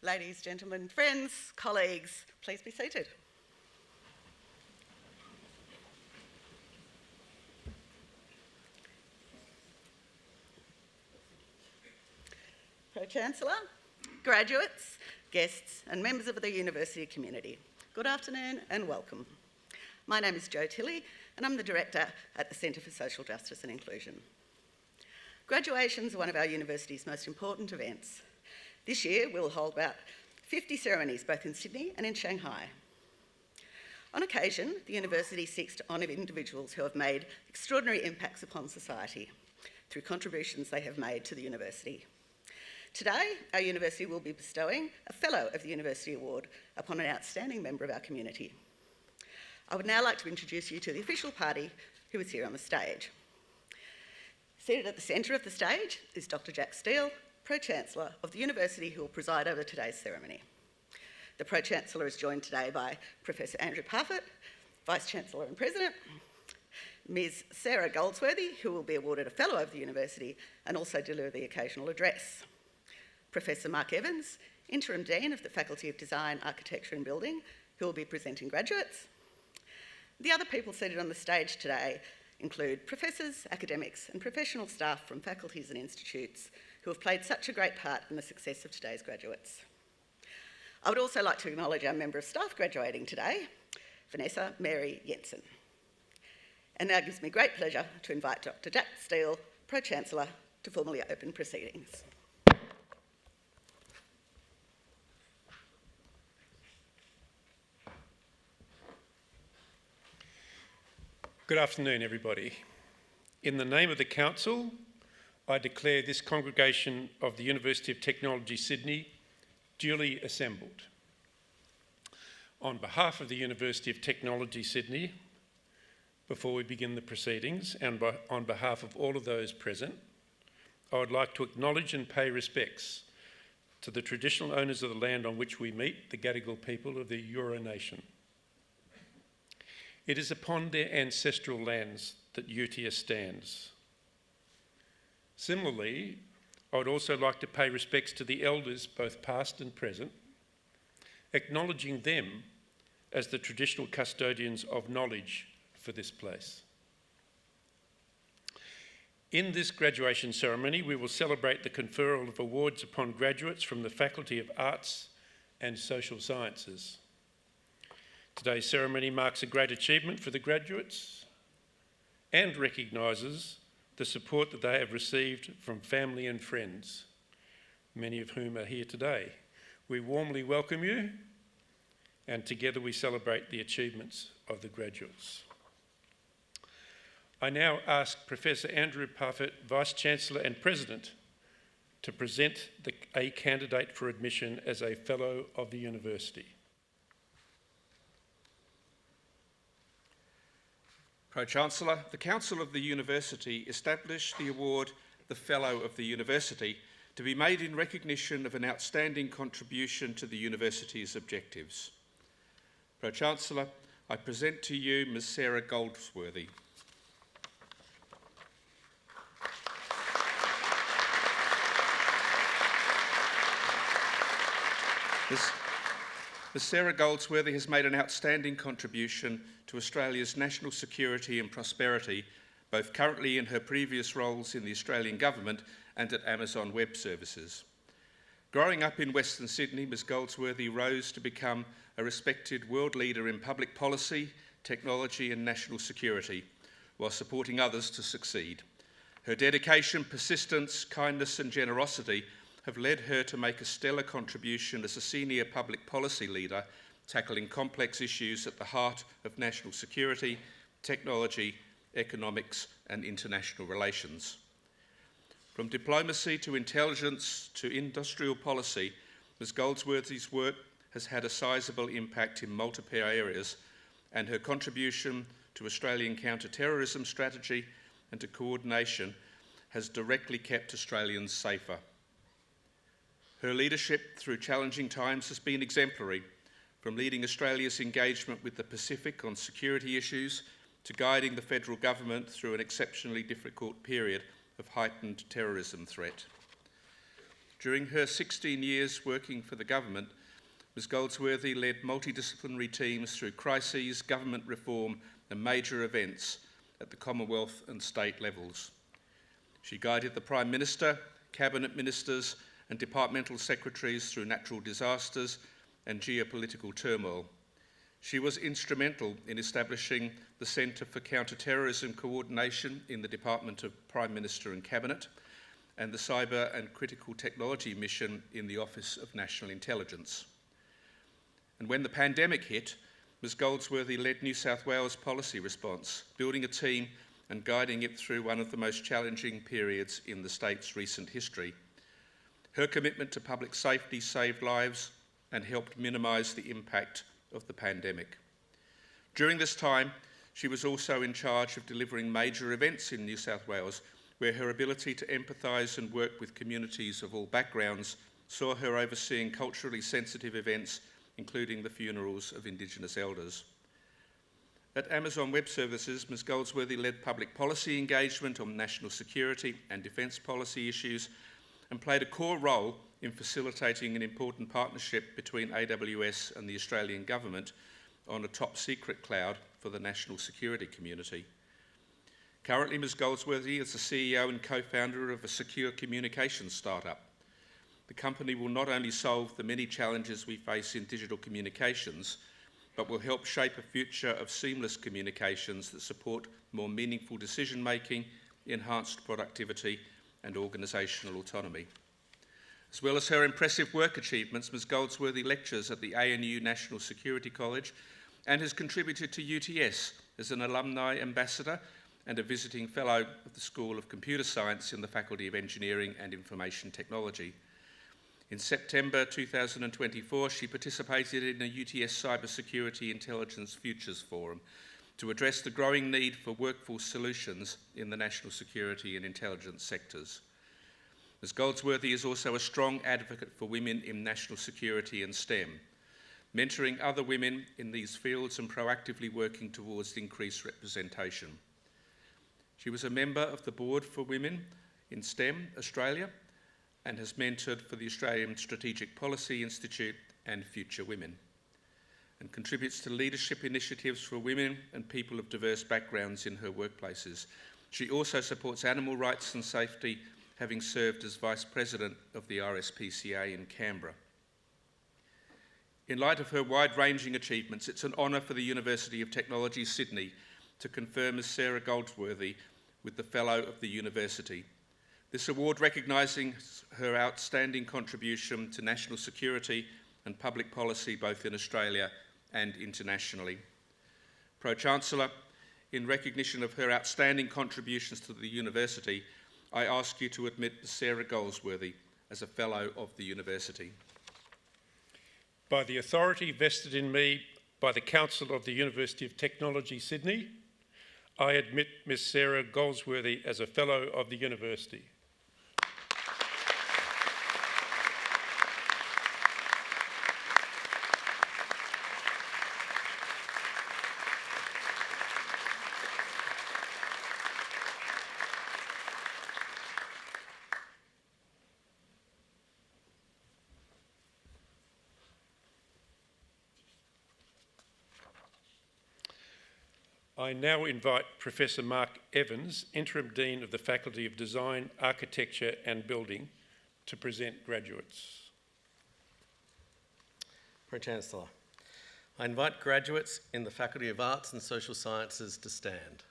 Ladies, gentlemen, friends, colleagues, please be seated. Pro-Chancellor, graduates, guests and members of the university community, good afternoon and welcome. My name is Jo Tilley and I'm the Director at the Centre for Social Justice and Inclusion. Graduations are one of our university's most important events. This year we'll hold about 50 ceremonies both in Sydney and in Shanghai. On occasion, the university seeks to honour individuals who have made extraordinary impacts upon society through contributions they have made to the university. Today, our university will be bestowing a Fellow of the University Award upon an outstanding member of our community. I would now like to introduce you to the official party who is here on the stage. Seated at the centre of the stage is Dr. Jack Steele, Pro-Chancellor of the university, who will preside over today's ceremony. The Pro-Chancellor is joined today by Professor Andrew Parfitt, Vice-Chancellor and President, Ms. Sarah Goldsworthy, who will be awarded a Fellow of the university and also deliver the occasional address. Professor Mark Evans, Interim Dean of the Faculty of Design, Architecture and Building, who will be presenting graduates. The other people seated on the stage today include professors, academics and professional staff from faculties and institutes who have played such a great part in the success of today's graduates. I would also like to acknowledge our member of staff graduating today, Vanessa Mary Jensen. And now it gives me great pleasure to invite Dr. Jack Steele, Pro-Chancellor, to formally open proceedings. Good afternoon, everybody. In the name of the Council, I declare this congregation of the University of Technology, Sydney, duly assembled. On behalf of the University of Technology, Sydney, before we begin the proceedings, and on behalf of all of those present, I would like to acknowledge and pay respects to the traditional owners of the land on which we meet, the Gadigal people of the Eora Nation. It is upon their ancestral lands that UTS stands. Similarly, I would also like to pay respects to the elders, both past and present, acknowledging them as the traditional custodians of knowledge for this place. In this graduation ceremony, we will celebrate the conferral of awards upon graduates from the Faculty of Arts and Social Sciences. Today's ceremony marks a great achievement for the graduates and recognises the support that they have received from family and friends, many of whom are here today. We warmly welcome you, and together we celebrate the achievements of the graduates. I now ask Professor Andrew Parfitt, Vice-Chancellor and President, to present a candidate for admission as a Fellow of the University. Pro-Chancellor, the Council of the University established the award the Fellow of the University to be made in recognition of an outstanding contribution to the University's objectives. Pro-Chancellor, I present to you Ms. Sarah Goldsworthy. Ms. Sarah Goldsworthy has made an outstanding contribution to Australia's national security and prosperity, both currently in her previous roles in the Australian Government and at Amazon Web Services. Growing up in Western Sydney, Ms. Goldsworthy rose to become a respected world leader in public policy, technology and national security, while supporting others to succeed. Her dedication, persistence, kindness and generosity have led her to make a stellar contribution as a senior public policy leader, tackling complex issues at the heart of national security, technology, economics and international relations. From diplomacy to intelligence to industrial policy, Ms. Goldsworthy's work has had a sizable impact in multiple areas, and her contribution to Australian counter-terrorism strategy and to coordination has directly kept Australians safer. Her leadership through challenging times has been exemplary, from leading Australia's engagement with the Pacific on security issues to guiding the federal government through an exceptionally difficult period of heightened terrorism threat. During her 16 years working for the government, Ms Goldsworthy led multidisciplinary teams through crises, government reform and major events at the Commonwealth and state levels. She guided the Prime Minister, Cabinet Ministers and departmental secretaries through natural disasters and geopolitical turmoil. She was instrumental in establishing the Centre for Counter-Terrorism Coordination in the Department of Prime Minister and Cabinet, and the Cyber and Critical Technology Mission in the Office of National Intelligence. And when the pandemic hit, Ms Goldsworthy led New South Wales policy response, building a team and guiding it through one of the most challenging periods in the state's recent history. Her commitment to public safety saved lives and helped minimise the impact of the pandemic. During this time, she was also in charge of delivering major events in New South Wales, where her ability to empathise and work with communities of all backgrounds saw her overseeing culturally sensitive events, including the funerals of Indigenous elders. At Amazon Web Services, Ms Goldsworthy led public policy engagement on national security and defence policy issues and played a core role in facilitating an important partnership between AWS and the Australian Government on a top-secret cloud for the national security community. Currently, Ms Goldsworthy is the CEO and co-founder of a secure communications startup. The company will not only solve the many challenges we face in digital communications, but will help shape a future of seamless communications that support more meaningful decision-making, enhanced productivity and organisational autonomy. As well as her impressive work achievements, Ms Goldsworthy lectures at the ANU National Security College and has contributed to UTS as an alumni ambassador and a visiting fellow of the School of Computer Science in the Faculty of Engineering and Information Technology. In September 2024, she participated in a UTS Cybersecurity Intelligence Futures Forum to address the growing need for workforce solutions in the national security and intelligence sectors. Ms Goldsworthy is also a strong advocate for women in national security and STEM, mentoring other women in these fields and proactively working towards increased representation. She was a member of the Board for Women in STEM Australia and has mentored for the Australian Strategic Policy Institute and Future Women, and contributes to leadership initiatives for women and people of diverse backgrounds in her workplaces. She also supports animal rights and safety, having served as Vice President of the RSPCA in Canberra. In light of her wide-ranging achievements, it's an honour for the University of Technology, Sydney, to confer Ms Sarah Goldsworthy with the Fellow of the University. This award recognising her outstanding contribution to national security and public policy both in Australia and internationally. Pro-Chancellor, in recognition of her outstanding contributions to the University, I ask you to admit Ms Sarah Goldsworthy as a Fellow of the University. By the authority vested in me by the Council of the University of Technology, Sydney, I admit Ms Sarah Goldsworthy as a Fellow of the University. I now invite Professor Mark Evans, Interim Dean of the Faculty of Design, Architecture and Building, to present graduates. Pro-Chancellor, I invite graduates in the Faculty of Arts and Social Sciences to stand.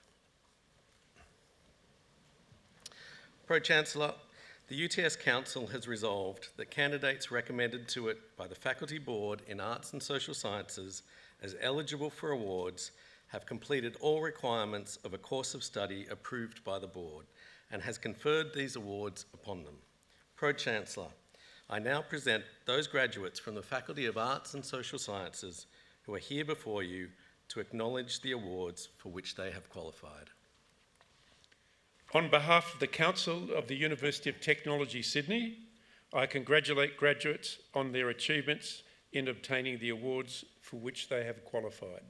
Pro-Chancellor, the UTS Council has resolved that candidates recommended to it by the Faculty Board in Arts and Social Sciences as eligible for awards have completed all requirements of a course of study approved by the Board and has conferred these awards upon them. Pro-Chancellor, I now present those graduates from the Faculty of Arts and Social Sciences who are here before you to acknowledge the awards for which they have qualified. On behalf of the Council of the University of Technology, Sydney, I congratulate graduates on their achievements in obtaining the awards for which they have qualified.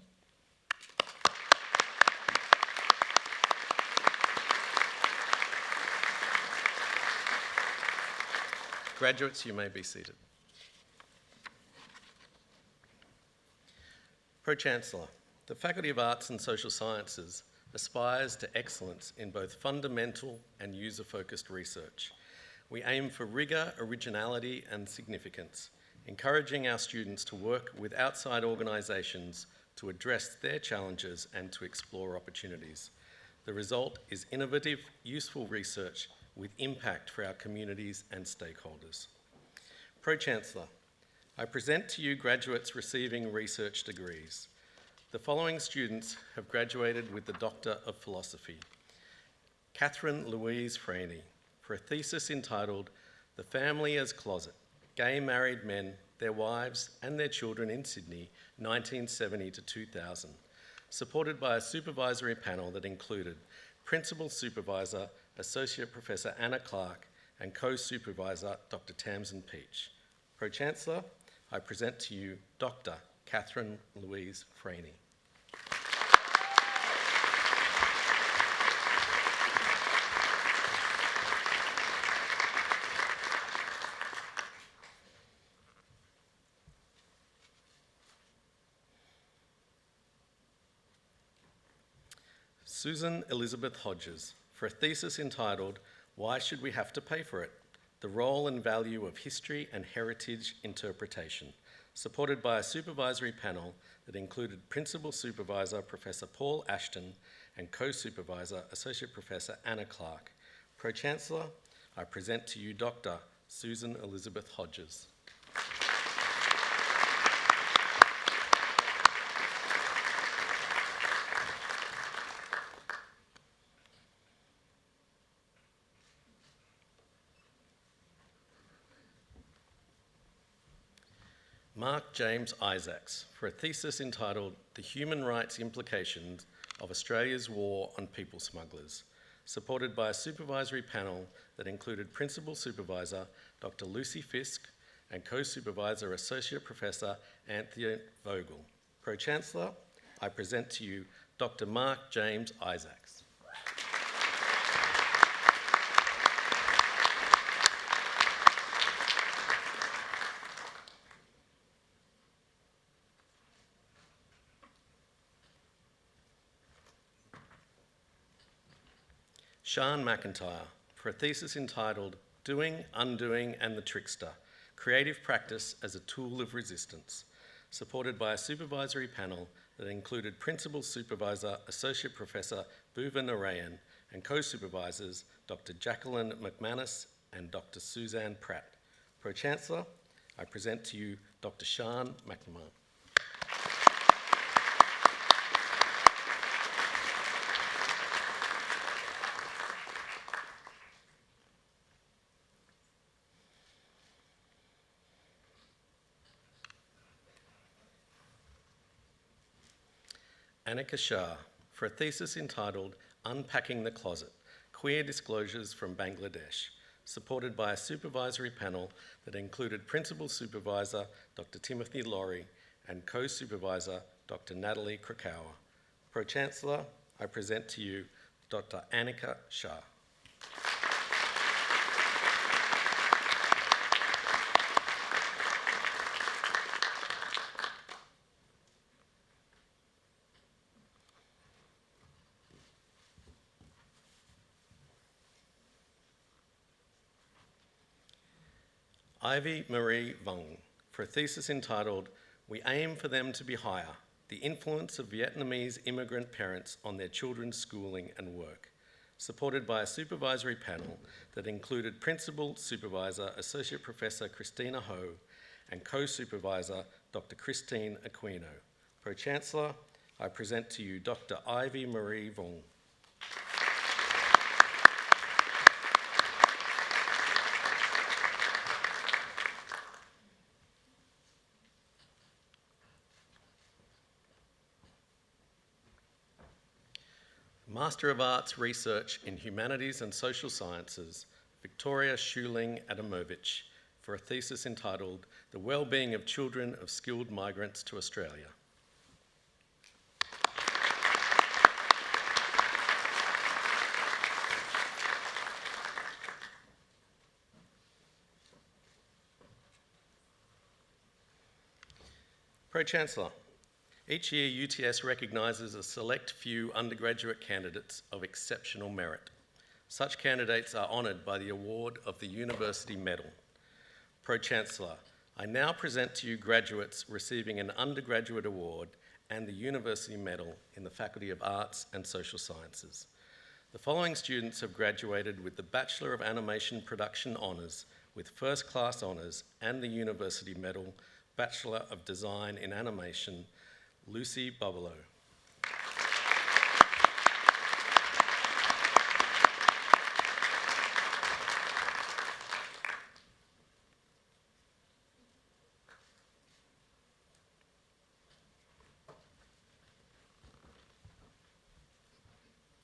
Graduates, you may be seated. Pro-Chancellor, the Faculty of Arts and Social Sciences aspires to excellence in both fundamental and user-focused research. We aim for rigour, originality and significance, encouraging our students to work with outside organisations to address their challenges and to explore opportunities. The result is innovative, useful research with impact for our communities and stakeholders. Pro-Chancellor, I present to you graduates receiving research degrees. The following students have graduated with the Doctor of Philosophy. Catherine Louise Franey, for a thesis entitled The Family as Closet, Gay Married Men, Their Wives and Their Children in Sydney, 1970 to 2000, supported by a supervisory panel that included Principal Supervisor, Associate Professor Anna Clark, and Co-Supervisor Dr. Tamsin Peach. Pro-Chancellor, I present to you Dr. Catherine Louise Franey. Susan Elizabeth Hodges, for a thesis entitled Why Should We Have to Pay for It? The Role and Value of History and Heritage Interpretation, supported by a supervisory panel that included Principal Supervisor Professor Paul Ashton and Co-Supervisor Associate Professor Anna Clark. Pro-Chancellor, I present to you Dr. Susan Elizabeth Hodges. Mark James Isaacs, for a thesis entitled The Human Rights Implications of Australia's War on People Smugglers, supported by a supervisory panel that included Principal Supervisor Dr. Lucy Fisk and Co-Supervisor Associate Professor Anthea Vogel. Pro-Chancellor, I present to you Dr. Mark James Isaacs. Sian McIntyre, for a thesis entitled Doing, Undoing and the Trickster, Creative Practice as a Tool of Resistance, supported by a supervisory panel that included Principal Supervisor Associate Professor Buva Narayan and co-supervisors Dr. Jacqueline McManus and Dr. Suzanne Pratt. Pro-Chancellor, I present to you Dr. Sian McNamara. Annika Shah, for a thesis entitled Unpacking the Closet, Queer Disclosures from Bangladesh, supported by a supervisory panel that included Principal Supervisor Dr. Timothy Laurie and Co-Supervisor Dr. Natalie Krakauer. Pro-Chancellor, I present to you Dr. Annika Shah. Ivy Marie Vung, for a thesis entitled We Aim for Them to Be Higher, The Influence of Vietnamese Immigrant Parents on Their Children's Schooling and Work, supported by a supervisory panel that included Principal Supervisor Associate Professor Christina Ho and Co-Supervisor Dr. Christine Aquino. Pro-Chancellor, I present to you Dr. Ivy Marie Vung. Master of Arts Research in Humanities and Social Sciences, Victoria Schuling Adamovich, for a thesis entitled The Wellbeing of Children of Skilled Migrants to Australia. Pro-Chancellor, each year UTS recognises a select few undergraduate candidates of exceptional merit. Such candidates are honoured by the award of the University Medal. Pro-Chancellor, I now present to you graduates receiving an undergraduate award and the University Medal in the Faculty of Arts and Social Sciences. The following students have graduated with the Bachelor of Animation Production Honours with First Class Honours and the University Medal, Bachelor of Design in Animation, Lucy Bubbalo.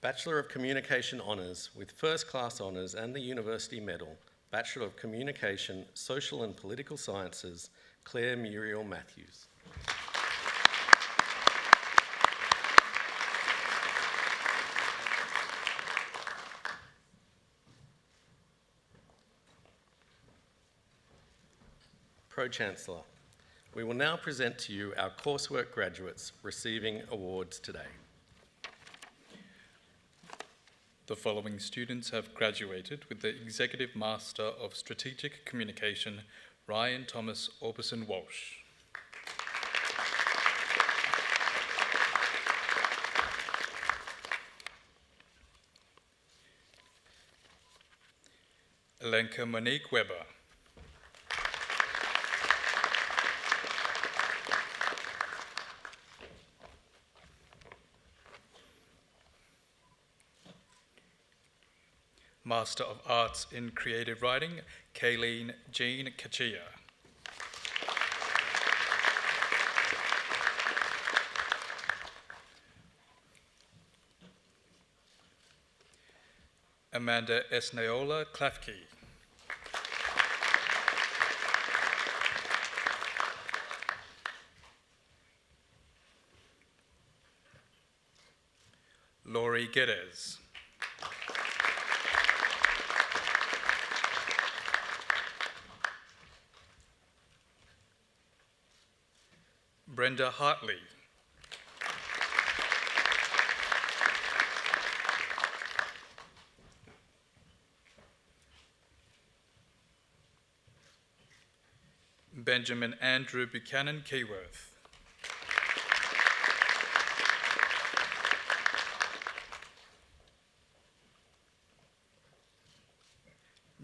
Bachelor of Communication Honours with First Class Honours and the University Medal, Bachelor of Communication, Social and Political Sciences, Claire Muriel Matthews. Pro-Chancellor, we will now present to you our coursework graduates receiving awards today. The following students have graduated with the Executive Master of Strategic Communication, Ryan Thomas Orbison Walsh. Elenka Monique Weber. Master of Arts in Creative Writing, Kayleen Jean Kachia. Amanda Esnaola Klafke. Laurie Geddes. Brenda Hartley. Benjamin Andrew Buchanan Keyworth.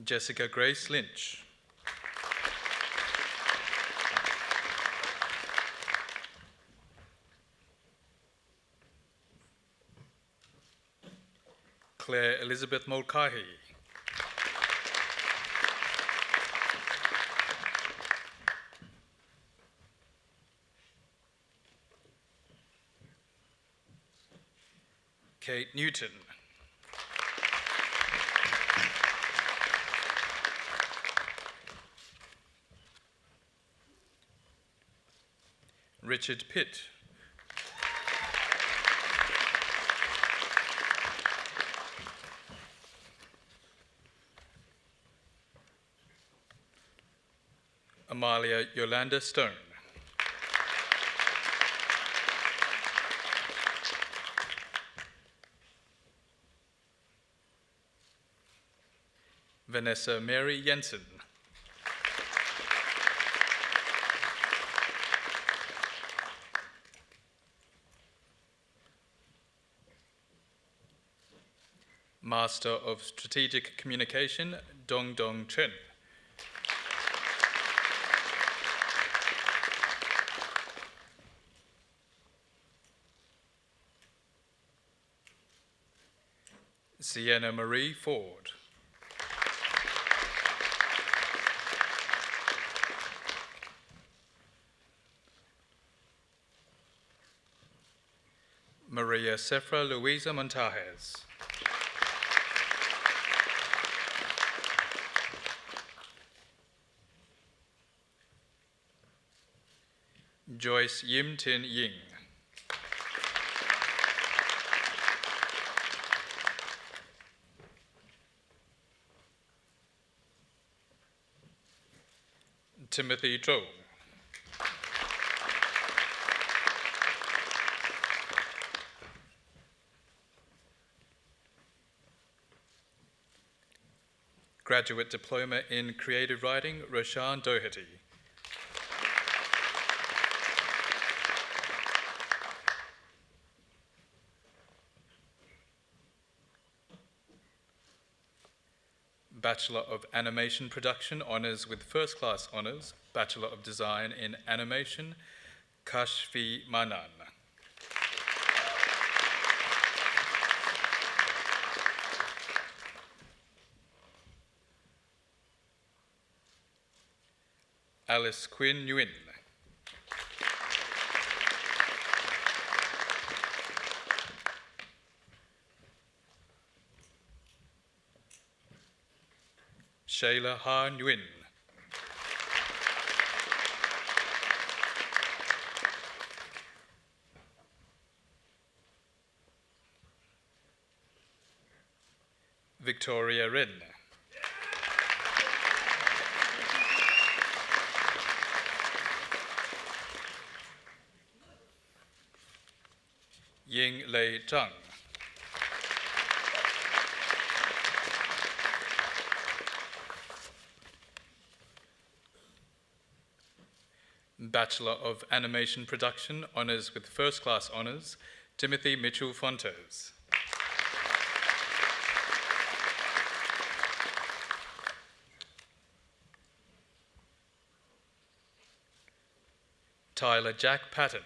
Jessica Grace Lynch. Claire Elizabeth Mulcahy. Kate Newton. Richard Pitt. Amalia Yolanda Stone. Vanessa Mary Jensen. Master of Strategic Communication, Dong Dong Chen. Sienna Marie Ford. Maria Sefra Luisa Montajes. Joyce Yim Tin Ying. Timothy Zhou. Graduate Diploma in Creative Writing, Roshan Doherty. Bachelor of Animation Production Honours with First Class Honours, Bachelor of Design in Animation, Kashfi Manan. Alice Quinn Nguyen. Shayla Ha Nguyen. Victoria Ren. Ying Lei Zhang. Bachelor of Animation Production Honours with First Class Honours, Timothy Mitchell Fontes. Tyler Jack Patton.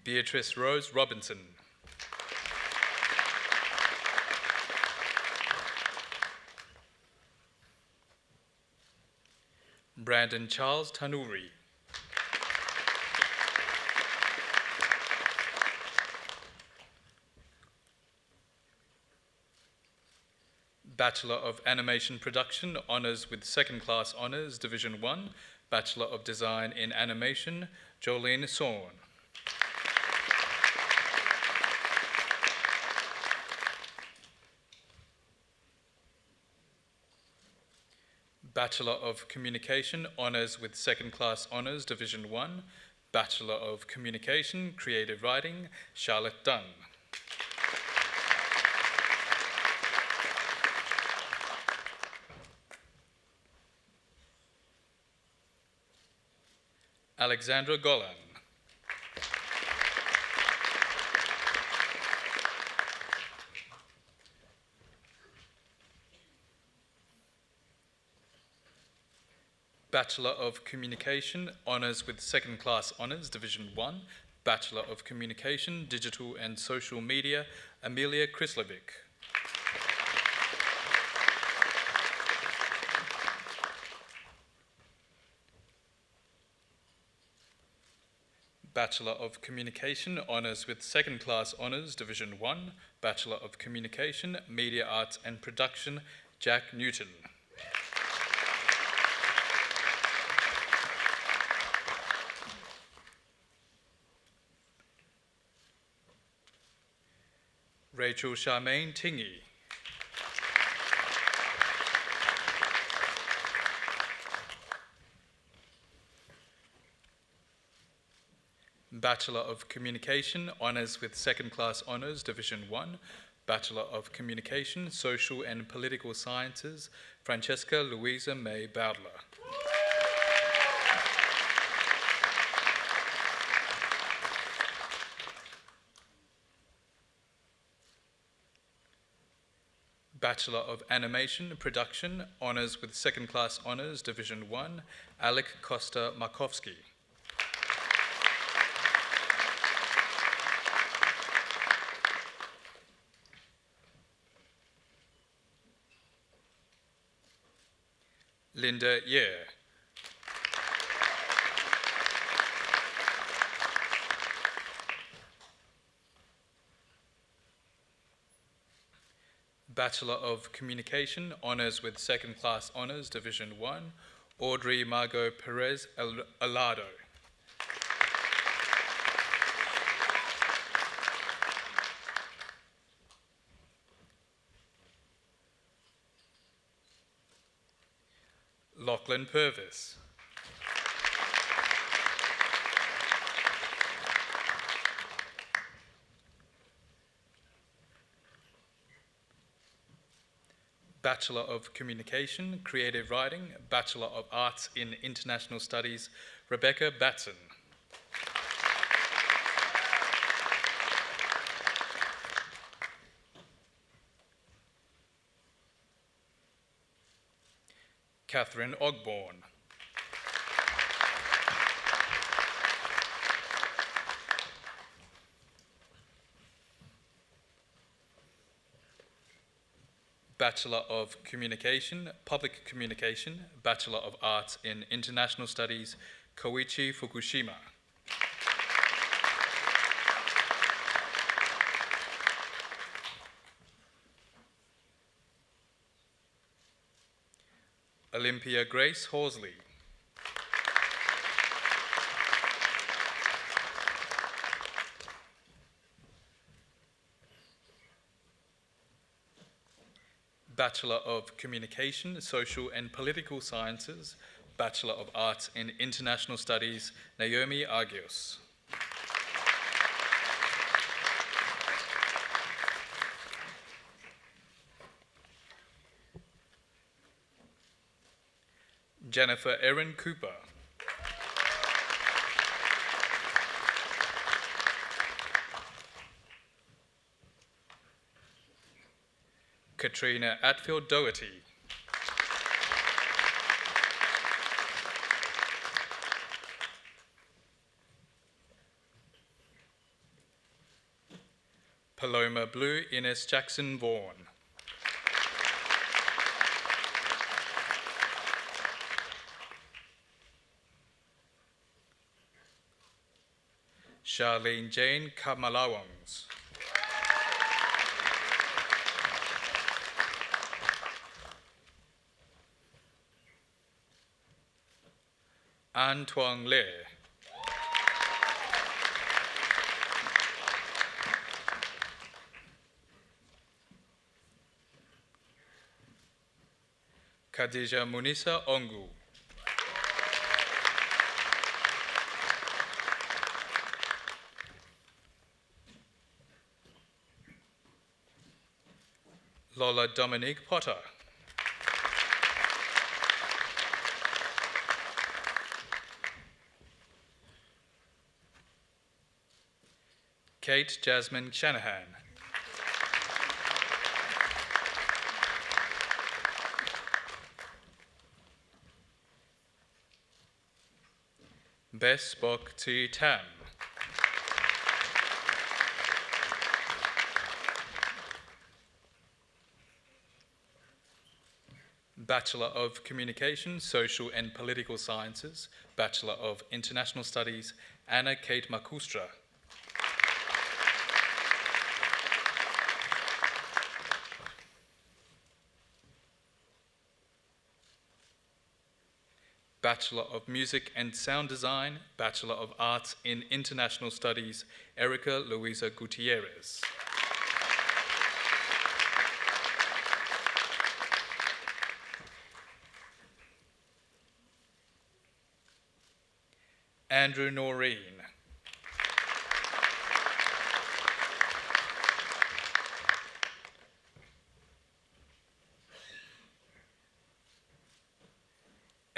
Beatrice Rose Robinson. Brandon Charles Tanuri. Bachelor of Animation Production Honours with Second Class Honours, Division 1, Bachelor of Design in Animation, Jolene Sorn. Bachelor of Communication Honours with Second Class Honours, Division 1, Bachelor of Communication, Creative Writing, Charlotte Dunn. Alexandra Golan. Bachelor of Communication Honours with Second Class Honours, Division 1, Bachelor of Communication, Digital and Social Media, Amelia Krislovic. Bachelor of Communication Honours with Second Class Honours, Division 1, Bachelor of Communication, Media Arts and Production, Jack Newton. Rachel Charmaine Tingy. Bachelor of Communication Honours with Second Class Honours, Division 1, Bachelor of Communication, Social and Political Sciences, Francesca Louisa May Bowdler. Bachelor of Animation Production Honours with Second Class Honours, Division 1, Alec Costa Markowski. Linda Yer. Bachelor of Communication Honours with Second Class Honours, Division 1, Audrey Margot Perez Alado. Lachlan Purvis. Bachelor of Communication, Creative Writing, Bachelor of Arts in International Studies, Rebecca Batson. Catherine Ogborn. Bachelor of Communication, Public Communication, Bachelor of Arts in International Studies, Koichi Fukushima. Olympia Grace Horsley. Bachelor of Communication, Social and Political Sciences, Bachelor of Arts in International Studies, Naomi Agios. Jennifer Erin Cooper. Katrina Atfield Doherty. Paloma Blue Ines Jackson Vaughan. Charlene Jane Kamalawangs. An Tuong Le. Khadija Munisa Ongu. Lola Dominique Potter. Kate Jasmine Shanahan. Bess Bok T. Tam. Bachelor of Communication, Social and Political Sciences, Bachelor of International Studies, Anna Kate Makustra. Bachelor of Music and Sound Design, Bachelor of Arts in International Studies, Erica Luisa Gutierrez. Andrew Noreen.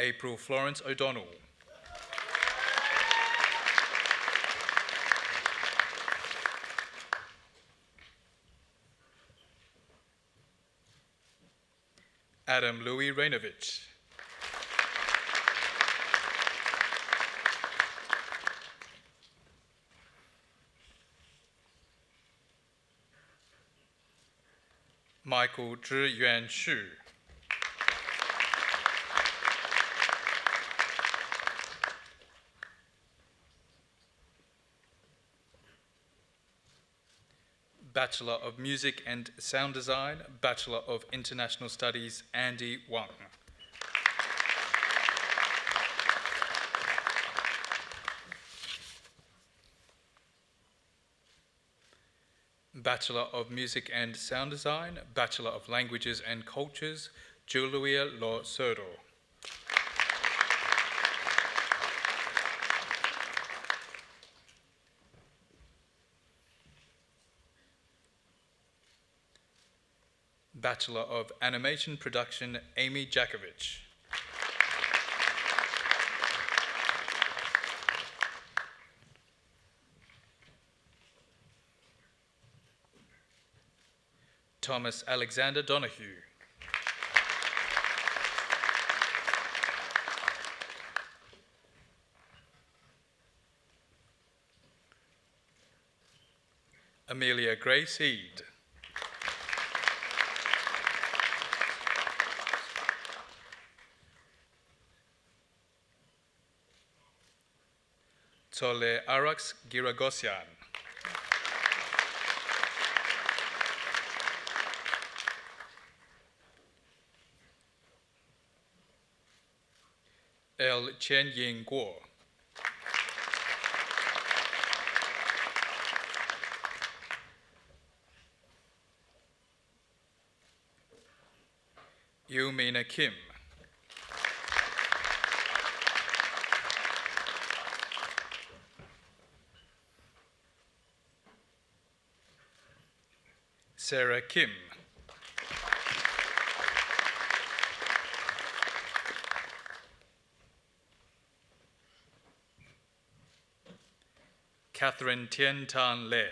April Florence O'Donnell. Adam Louis Rainovich. Michael Zhi Yuan Shu. Bachelor of Music and Sound Design, Bachelor of International Studies, Andy Wang. Bachelor of Music and Sound Design, Bachelor of Languages and Cultures, Julia Lo Serdo. Bachelor of Animation Production, Amy Jakovich. Thomas Alexander Donahue. Amelia Grace Heed. Tole Arax Giragosyan. El Chen Ying Guo. Yu Mina Kim. Sarah Kim. Catherine Tien Tan Le.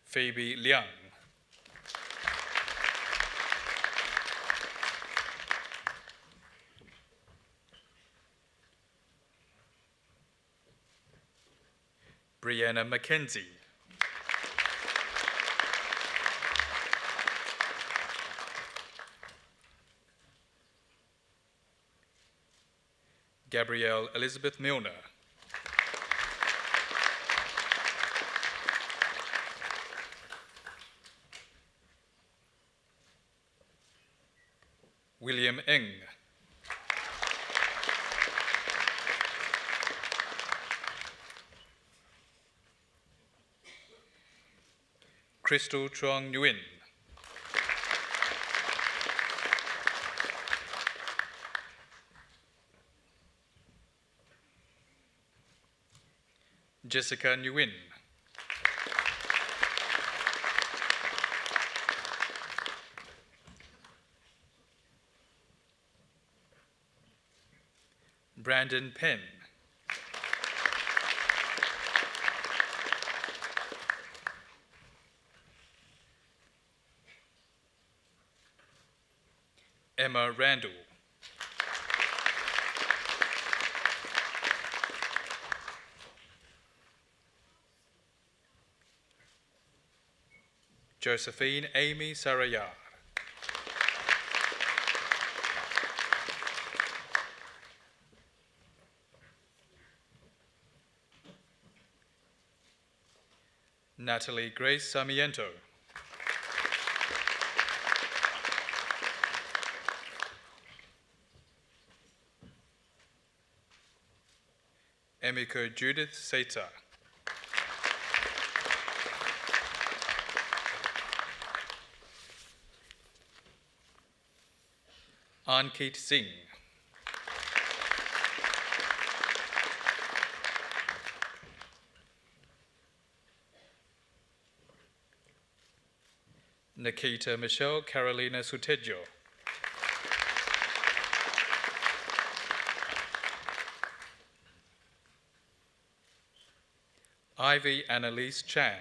Phoebe Liang. Brianna Mackenzie. Gabrielle Elizabeth Milner. William Eng. Crystal Truong Nguyen. Jessica Nguyen. Brandon Penn. Emma Randall. Josephine Amy Sarayar. Natalie Grace Sarmiento. Emiko Judith Seita. Ankit Singh. Nikita Michelle Carolina Sutejo. Ivy Annalise Chan.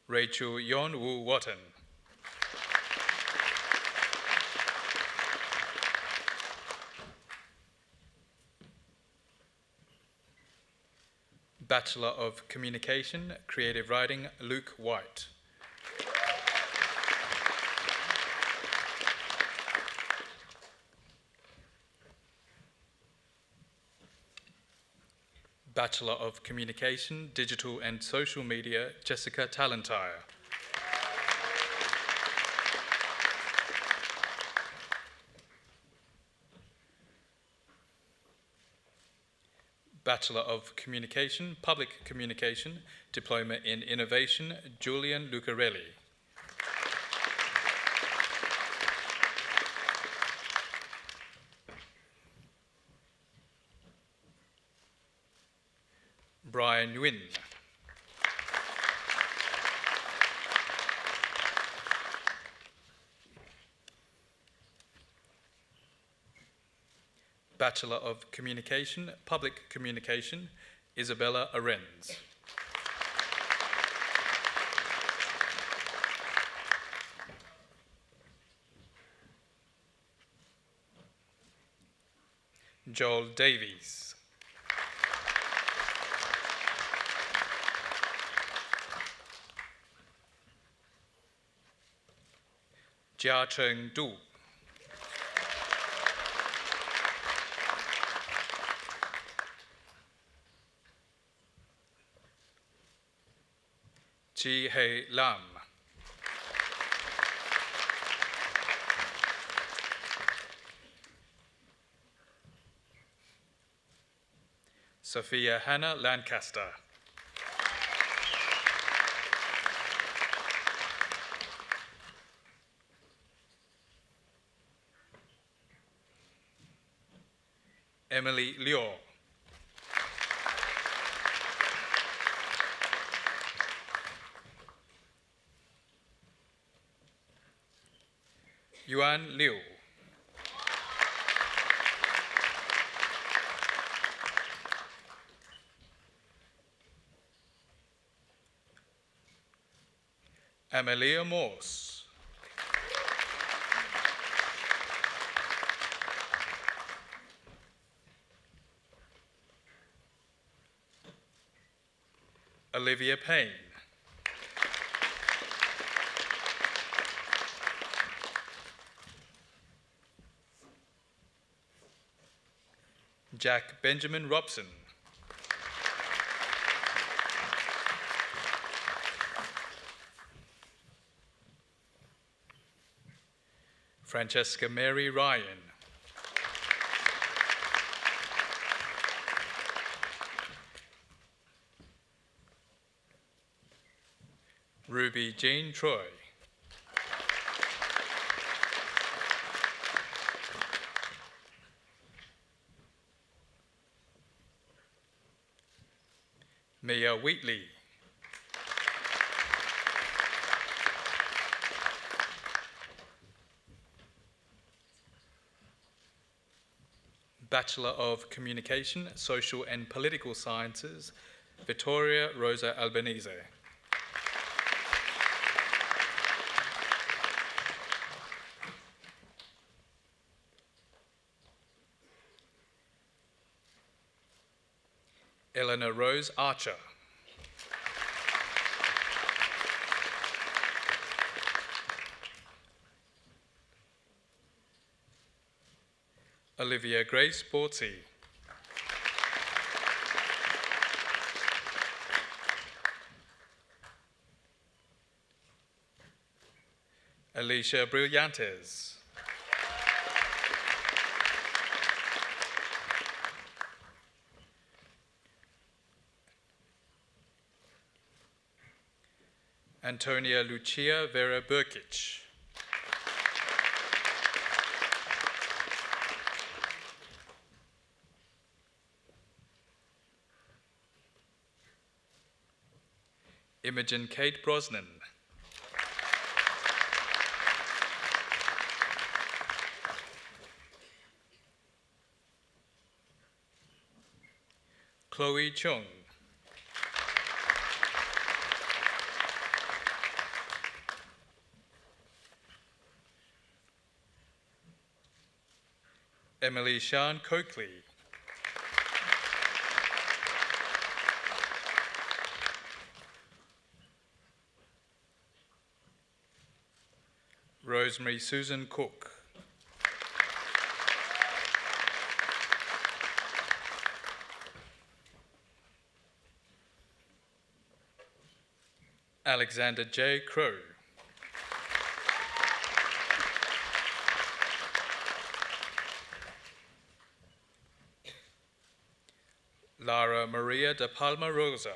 Rachel Yon Woo Watton. Bachelor of Communication, Creative Writing, Luke White. Bachelor of Communication, Digital and Social Media, Jessica Talentire. Bachelor of Communication, Public Communication, Diploma in Innovation, Julian Lucarelli. Brian Nguyen. Bachelor of Communication, Public Communication, Isabella Arens. Joel Davies. Jia Cheng Du. Chi Hei Lam. Sophia Hannah Lancaster. Emily Liu. Yuan Liu. Amelia Morse. Olivia Payne. Jack Benjamin Robson. Francesca Mary Ryan. Ruby Jean Troy. Mia Wheatley. Bachelor of Communication, Social and Political Sciences, Vittoria Rosa Albanese. Eleanor Rose Archer. Olivia Grace Borty. Alicia Brillantes. Antonia Lucia Vera Burkic. Imogen Kate Brosnan. Chloe Chung. Emily Sian Coakley. Rosemary Susan Cook. Alexander J. Crow. Lara Maria de Palma Rosa.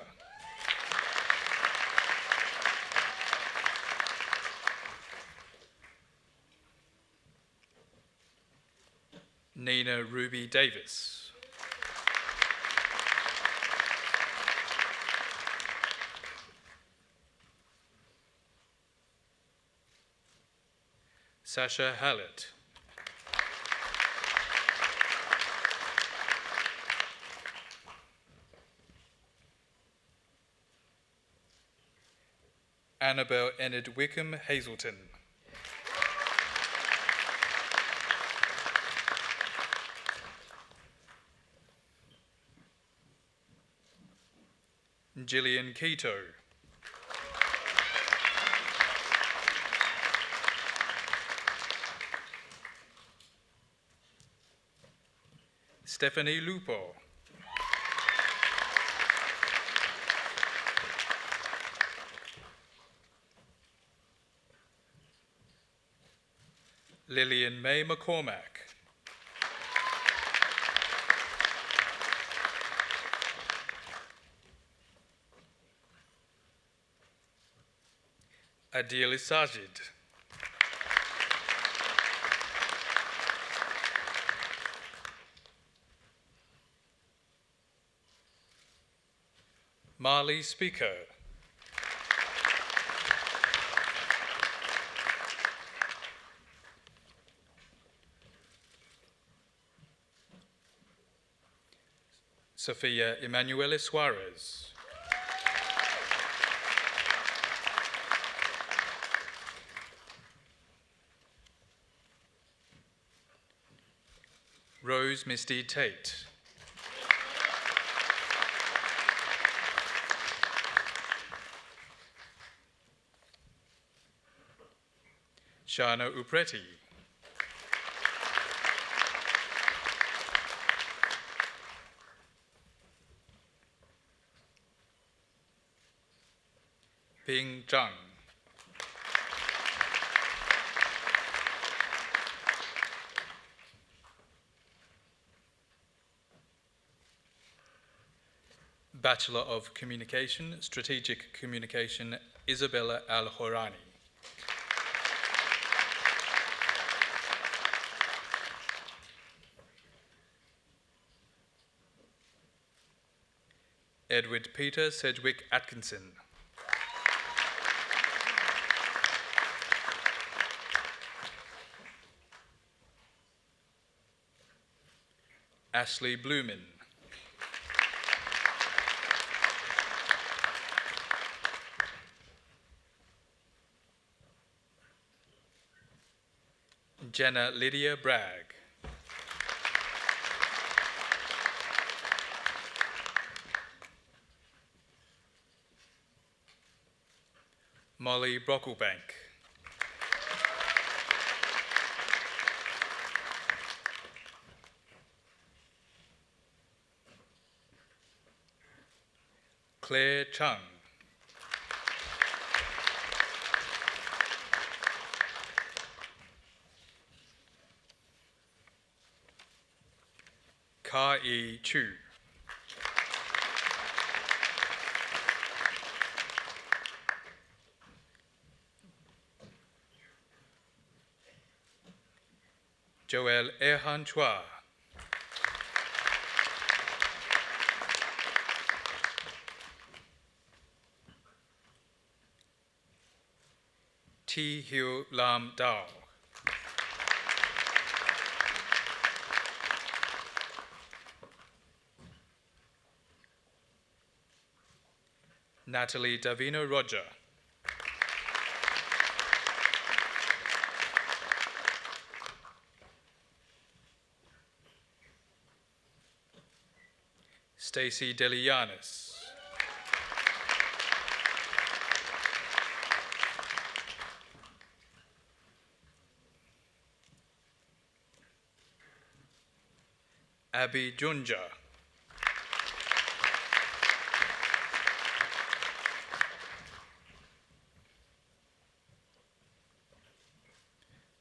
Nina Ruby Davis. Sasha Hallett. Annabel Enid Wickham Hazelton. Gillian Keto. Stephanie Lupo. Lillian May McCormack. Adil Sajid. Marley Speaker. Sofia Emanuela Suarez. Rose Misty Tate. Shana Upreti. Ping Zhang. Bachelor of Communication, Strategic Communication, Isabella Al-Horani. Edward Peter Sedgwick Atkinson. Ashley Blumen. Jenna Lydia Bragg. Molly Brocklebank. Claire Chung. Ka-E Chu. Joel Erhan Chua. T. Hiu Lam Dao. Natalie Davino Roger. Stacy Delianis. Abby Junja.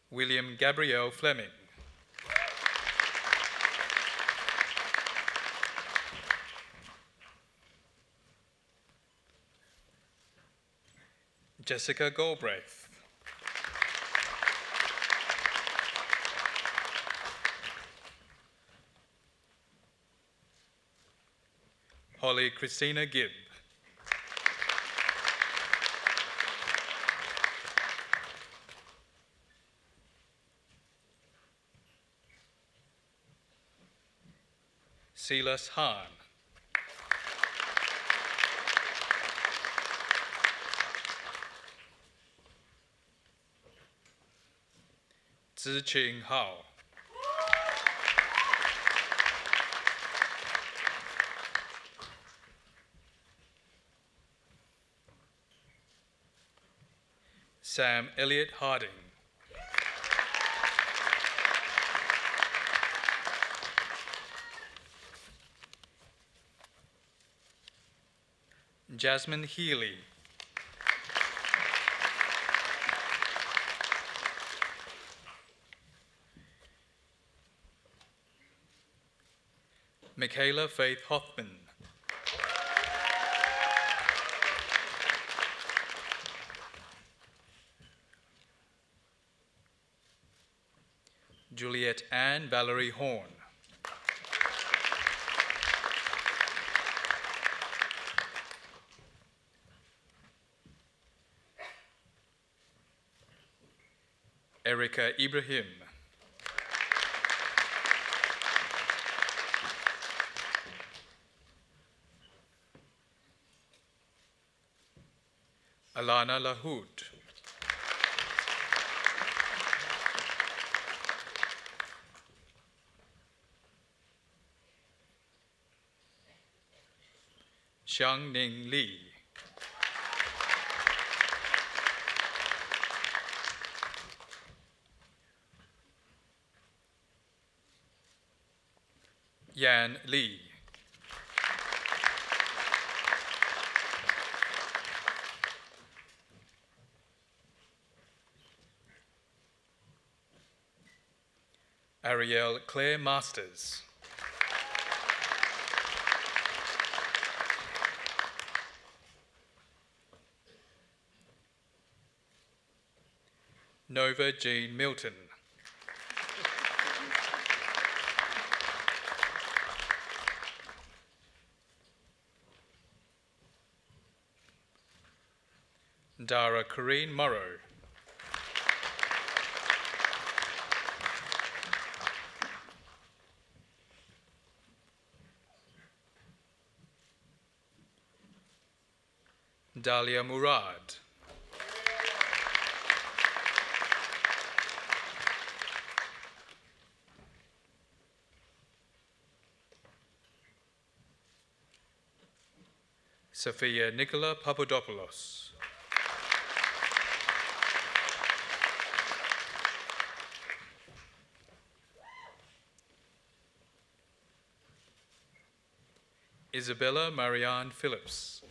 William Gabriel Fleming. Jessica Galbraith. Holly Christina Gibb. Silas Hahn. Ziqing Hao. Sam Elliott Harding. Jasmine Healy. Michaela Faith Hoffman. Juliet Ann Valerie Horn. Erica Ibrahim. Alana Lahoud. Xiang Ning Li. Yan Li. Ariel Claire Masters. Nova Jean Milton. Dara Corrine Morrow. Dahlia Murad. Sophia Nicola Papadopoulos. Isabella Marianne Phillips.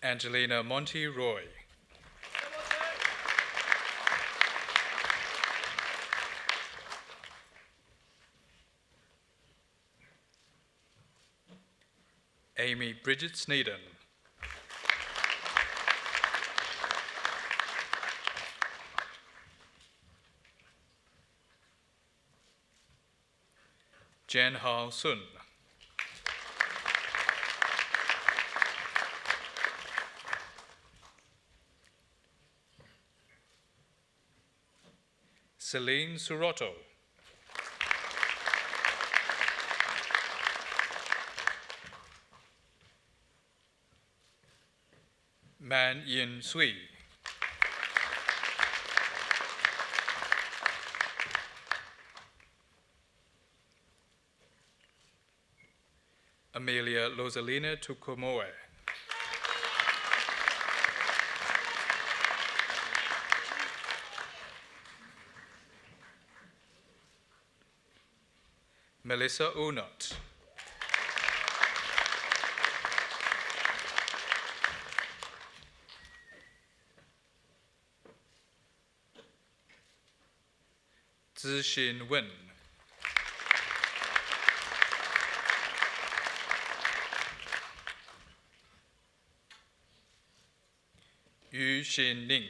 Angelina Monty Roy. Amy Bridget Sneeden. Jen Hao Sun. Celine Surotto. Man Yin Sui. Amelia Rosalina Tukumoe. Melissa Unot. Zixin Wen. Shin Ning.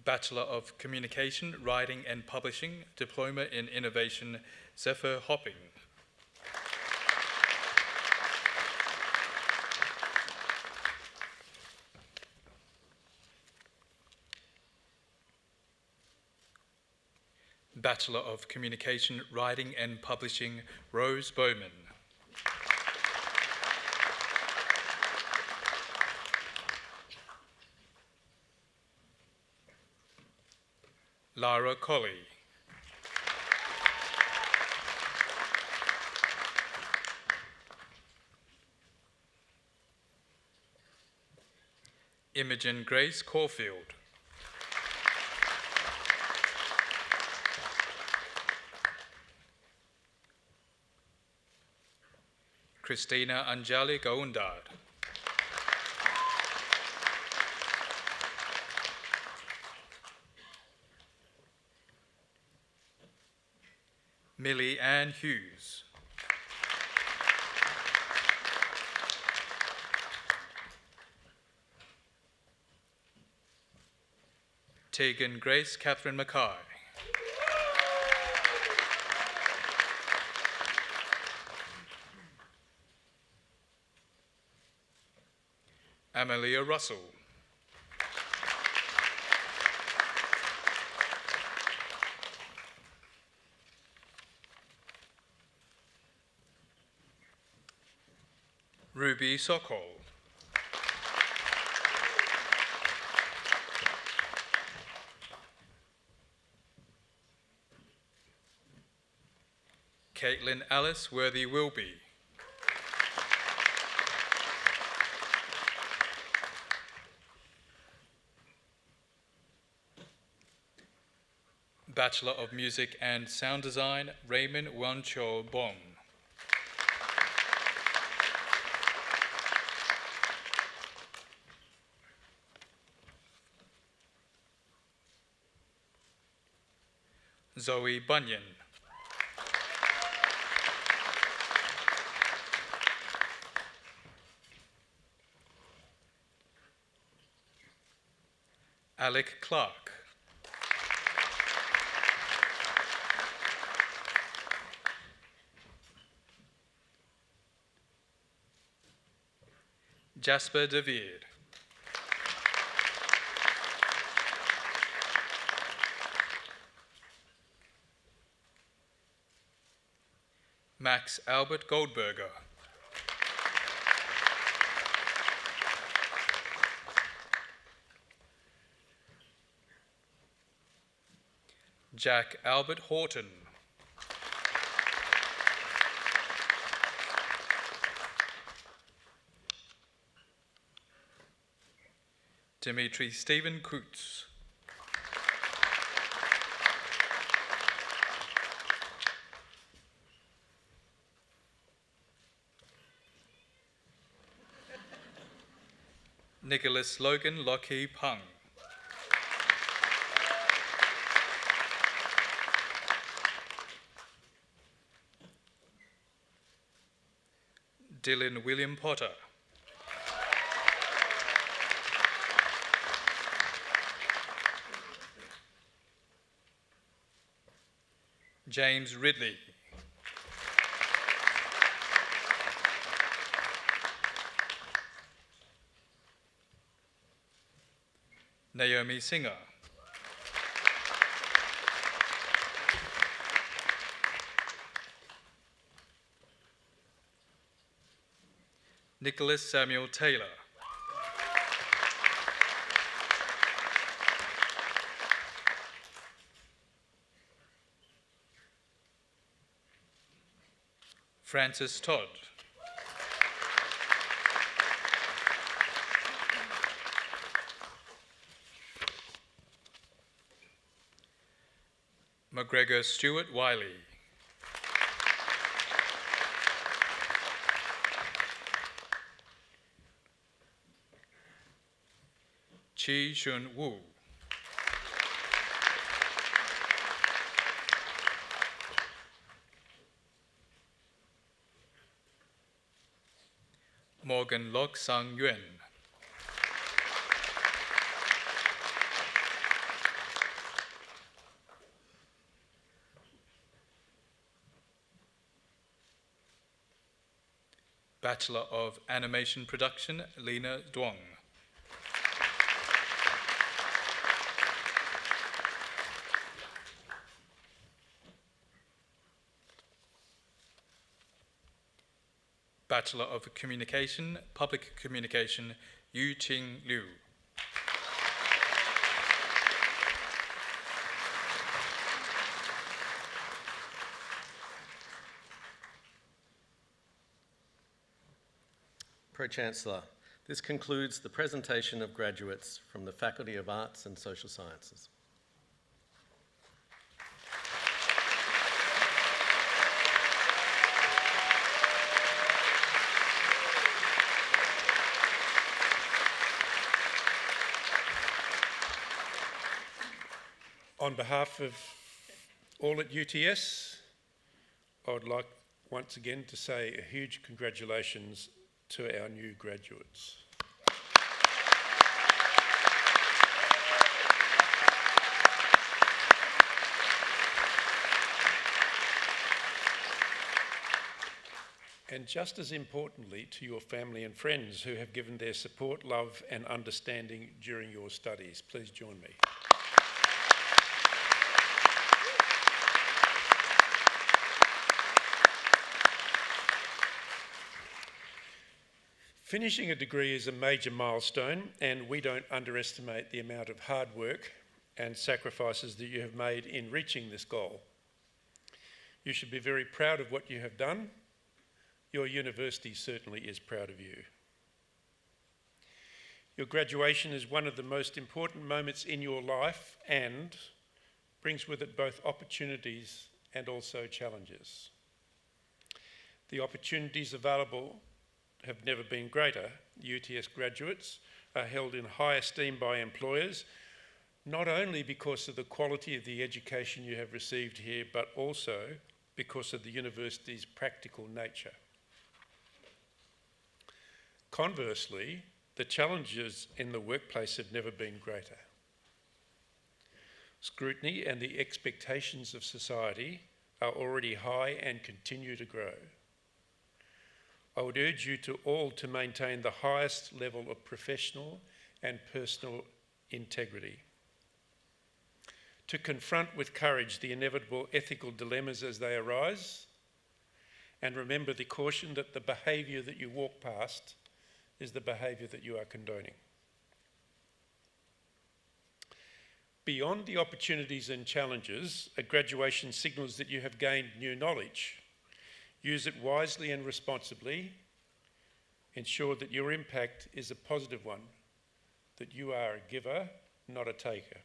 Bachelor of Communication, Writing and Publishing, Diploma in Innovation, Zephyr Hopping. Bachelor of Communication, Writing and Publishing, Rose Bowman. Lara Colley. Imogen Grace Caulfield. Christina Anjali Gaundad. Millie Ann Hughes. Tegan Grace Catherine Mackay. Amelia Russell. Ruby Sokol. Caitlin Alice Worthy Wilby. Bachelor of Music and Sound Design, Raymond Wancho Bong. Zoe Bunyan. Alec Clark. Jasper David. Max Albert Goldberger. Jack Albert Horton. Dimitri Stephen Kutz. Nicholas Logan Lockheed Pung. Dylan William Potter. James Ridley. Naomi Singer. Nicholas Samuel Taylor. Francis Todd. McGregor Stuart Wiley. Chi Shun Wu. Morgan Lok Sang Yuen. Bachelor of Animation Production, Lena Duong. Bachelor of Communication, Public Communication, Yu Ching Liu. Pro-Chancellor, this concludes the presentation of graduates from the Faculty of Arts and Social Sciences. On behalf of all at UTS, I would like once again to say a huge congratulations to our new graduates. And just as importantly, to your family and friends who have given their support, love and understanding during your studies. Please join me. Finishing a degree is a major milestone, and we don't underestimate the amount of hard work and sacrifices that you have made in reaching this goal. You should be very proud of what you have done. Your university certainly is proud of you. Your graduation is one of the most important moments in your life and brings with it both opportunities and also challenges. The opportunities available have never been greater. UTS graduates are held in high esteem by employers, not only because of the quality of the education you have received here, but also because of the university's practical nature. Conversely, the challenges in the workplace have never been greater. Scrutiny and the expectations of society are already high and continue to grow. I would urge you all to maintain the highest level of professional and personal integrity, to confront with courage the inevitable ethical dilemmas as they arise, and remember the caution that the behaviour that you walk past is the behaviour that you are condoning. Beyond the opportunities and challenges, a graduation signals that you have gained new knowledge. Use it wisely and responsibly. Ensure that your impact is a positive one, that you are a giver, not a taker.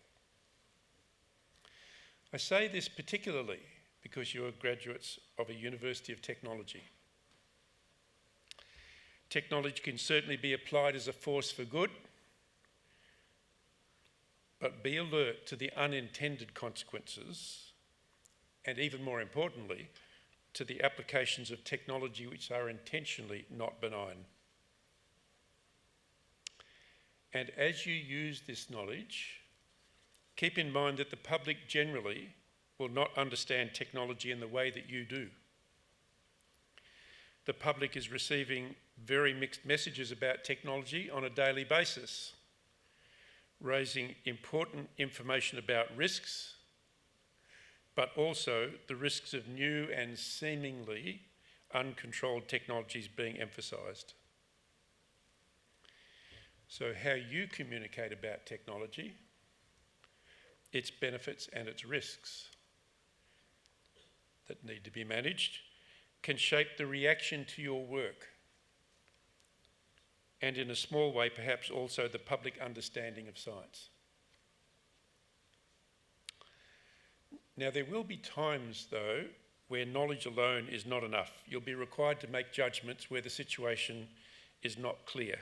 I say this particularly because you are graduates of a University of Technology. Technology can certainly be applied as a force for good, but be alert to the unintended consequences, and even more importantly, to the applications of technology which are intentionally not benign. And as you use this knowledge, keep in mind that the public generally will not understand technology in the way that you do. The public is receiving very mixed messages about technology on a daily basis, raising important information about risks, but also the risks of new and seemingly uncontrolled technologies being emphasised. So how you communicate about technology, its benefits and its risks that need to be managed, can shape the reaction to your work, and in a small way perhaps also the public understanding of science. Now, there will be times, though, where knowledge alone is not enough. You'll be required to make judgments where the situation is not clear.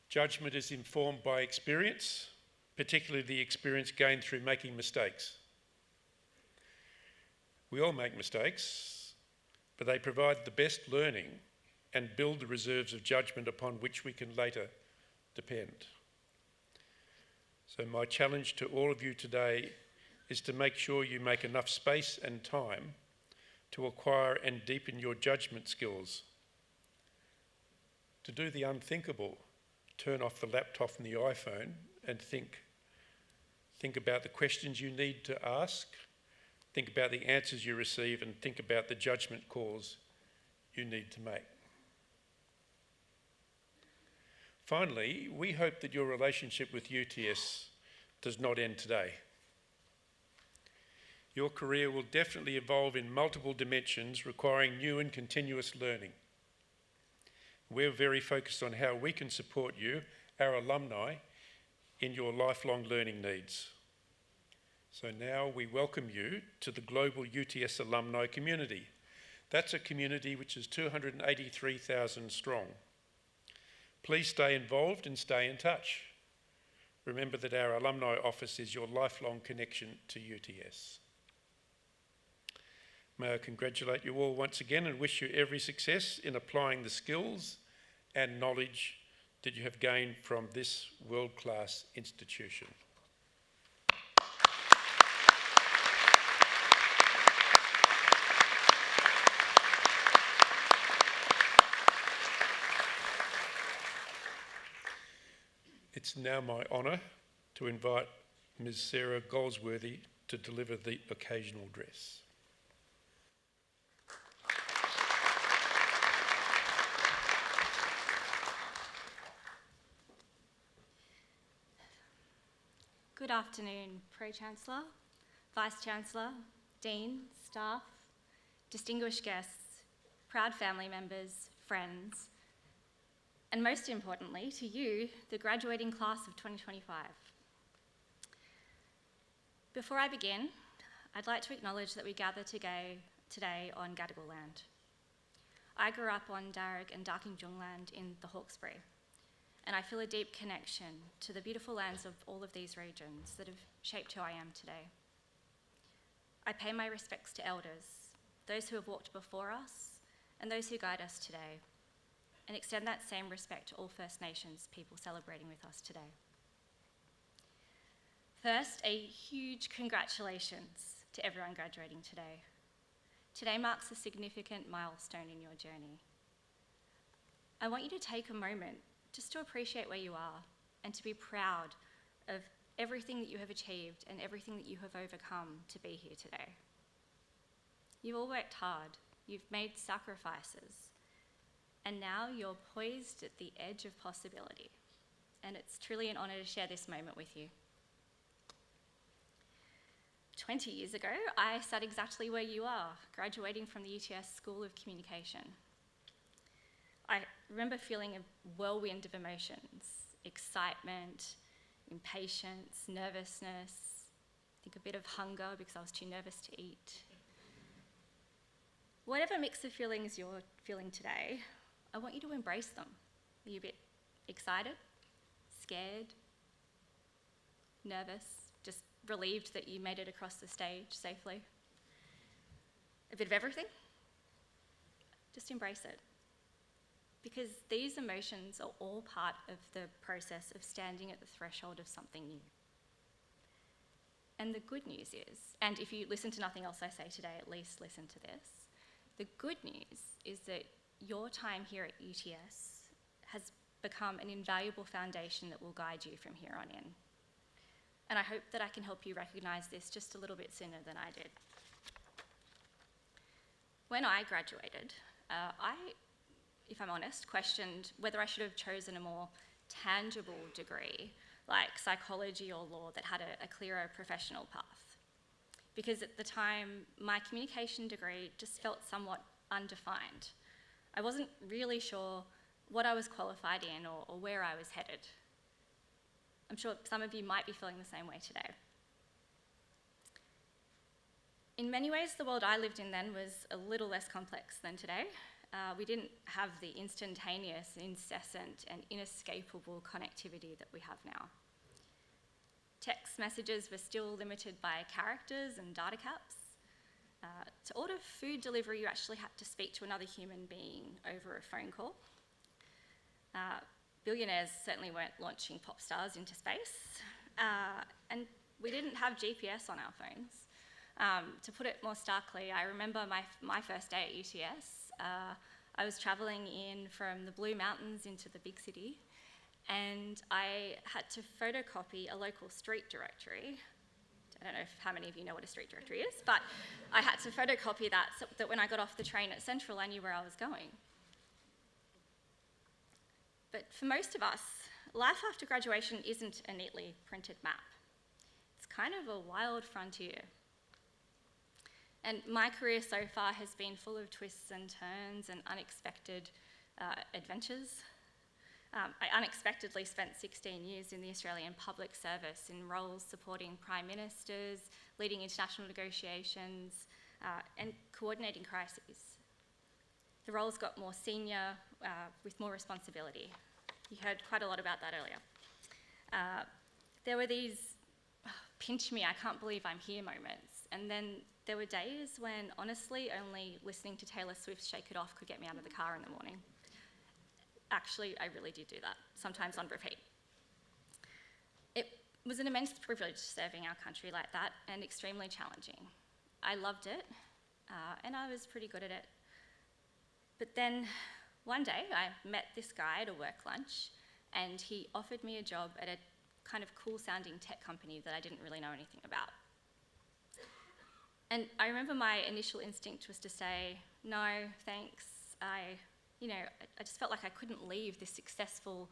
Judgment is informed by experience, particularly the experience gained through making mistakes. We all make mistakes, but they provide the best learning and build the reserves of judgment upon which we can later depend. So my challenge to all of you today is to make sure you make enough space and time to acquire and deepen your judgment skills, to do the unthinkable, turn off the laptop and the iPhone and think about the questions you need to ask, think about the answers you receive, and think about the judgment calls you need to make. Finally, we hope that your relationship with UTS does not end today. Your career will definitely evolve in multiple dimensions, requiring new and continuous learning. We're very focused on how we can support you, our alumni, in your lifelong learning needs. So now we welcome you to the global UTS alumni community. That's a community which is 283,000 strong. Please stay involved and stay in touch. Remember that our alumni office is your lifelong connection to UTS. May I congratulate you all once again and wish you every success in applying the skills and knowledge that you have gained from this world-class institution. It's now my honour to invite Ms. Sarah Goldsworthy to deliver the occasional address. Good afternoon, Pro-Chancellor, Vice-Chancellor, Dean, staff, distinguished guests, proud family members, friends, and most importantly, to you, the graduating class of 2025. Before I begin, I'd like to acknowledge that we gather today on Gadigal land. I grew up on Darug and Darkinjung land in the Hawkesbury, and I feel a deep connection to the beautiful lands of all of these regions that have shaped who I am today. I pay my respects to elders, those who have walked before us, and those who guide us today, and extend that same respect to all First Nations people celebrating with us today. First, a huge congratulations to everyone graduating today. Today marks a significant milestone in your journey. I want you to take a moment just to appreciate where you are and to be proud of everything that you have achieved and everything that you have overcome to be here today. You've all worked hard, you've made sacrifices, and now you're poised at the edge of possibility. And it's truly an honour to share this moment with you. 20 years ago, I sat exactly where you are, graduating from the UTS School of Communication. I remember feeling a whirlwind of emotions: excitement, impatience, nervousness, I think a bit of hunger because I was too nervous to eat. Whatever mix of feelings you're feeling today, I want you to embrace them. Are you a bit excited, scared, nervous, just relieved that you made it across the stage safely? A bit of everything? Just embrace it. Because these emotions are all part of the process of standing at the threshold of something new. And the good news is, and if you listen to nothing else I say today, at least listen to this, the good news is that your time here at UTS has become an invaluable foundation that will guide you from here on in. And I hope that I can help you recognise this just a little bit sooner than I did. When I graduated, if I'm honest, questioned whether I should have chosen a more tangible degree, like psychology or law, that had a clearer professional path. Because at the time, my communication degree just felt somewhat undefined. I wasn't really sure what I was qualified in or where I was headed. I'm sure some of you might be feeling the same way today. In many ways, the world I lived in then was a little less complex than today. We didn't have the instantaneous, incessant, and inescapable connectivity that we have now. Text messages were still limited by characters and data caps. To order food delivery, you actually had to speak to another human being over a phone call. Billionaires certainly weren't launching pop stars into space, and we didn't have GPS on our phones. To put it more starkly, I remember my first day at UTS. I was travelling in from the Blue Mountains into the big city, and I had to photocopy a local street directory. I don't know how many of you know what a street directory is, but I had to photocopy that so that when I got off the train at Central, I knew where I was going. But for most of us, life after graduation isn't a neatly printed map. It's kind of a wild frontier. And my career so far has been full of twists and turns and unexpected adventures. I unexpectedly spent 16 years in the Australian public service in roles supporting prime ministers, leading international negotiations, and coordinating crises. The roles got more senior with more responsibility. You heard quite a lot about that earlier. There were these pinch me, I can't believe I'm here moments. And then there were days when, honestly, only listening to Taylor Swift's Shake It Off could get me out of the car in the morning. Actually, I really did do that, sometimes on repeat. It was an immense privilege serving our country like that, and extremely challenging. I loved it, and I was pretty good at it. But then one day I met this guy at a work lunch, and he offered me a job at a kind of cool-sounding tech company that I didn't really know anything about. And I remember my initial instinct was to say, no, thanks. I just felt like I couldn't leave this successful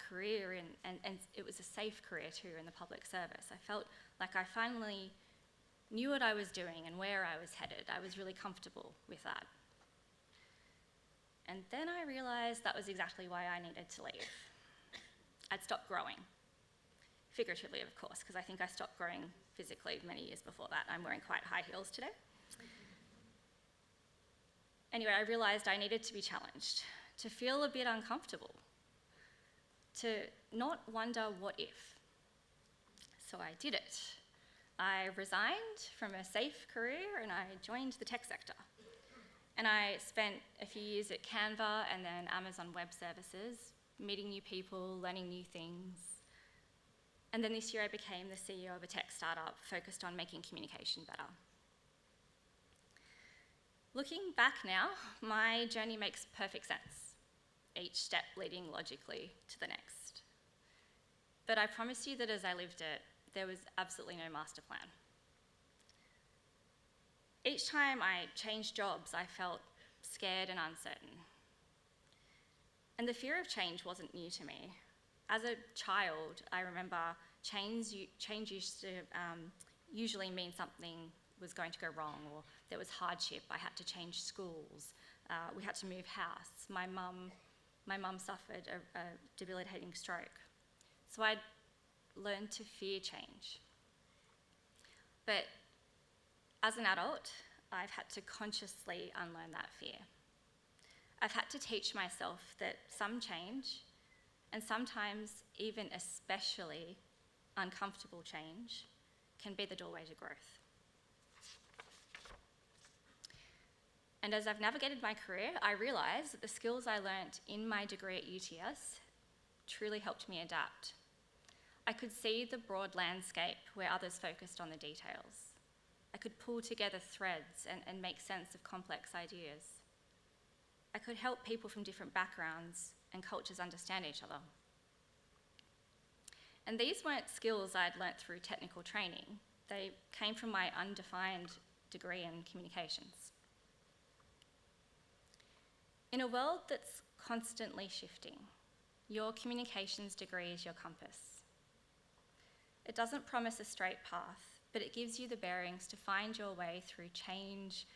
career, and it was a safe career too in the public service. I felt like I finally knew what I was doing and where I was headed. I was really comfortable with that. And then I realised that was exactly why I needed to leave. I'd stopped growing. Figuratively, of course, because I think I stopped growing physically many years before that. I'm wearing quite high heels today. Anyway, I realised I needed to be challenged, to feel a bit uncomfortable, to not wonder what if. So I did it. I resigned from a safe career and I joined the tech sector. And I spent a few years at Canva and then Amazon Web Services, meeting new people, learning new things. And then this year I became the CEO of a tech startup focused on making communication better. Looking back now, my journey makes perfect sense, each step leading logically to the next. But I promise you that as I lived it, there was absolutely no master plan. Each time I changed jobs, I felt scared and uncertain. And the fear of change wasn't new to me. As a child, I remember change used to usually mean something was going to go wrong, or there was hardship. I had to change schools. We had to move house. My mum suffered a debilitating stroke. So I'd learned to fear change. But as an adult, I've had to consciously unlearn that fear. I've had to teach myself that some change, and sometimes even especially uncomfortable change, can be the doorway to growth. And as I've navigated my career, I realised that the skills I learnt in my degree at UTS truly helped me adapt. I could see the broad landscape where others focused on the details. I could pull together threads and make sense of complex ideas. I could help people from different backgrounds and cultures understand each other. And these weren't skills I'd learnt through technical training. They came from my undefined degree in communications. In a world that's constantly shifting, your communications degree is your compass. It doesn't promise a straight path, but it gives you the bearings to find your way through change,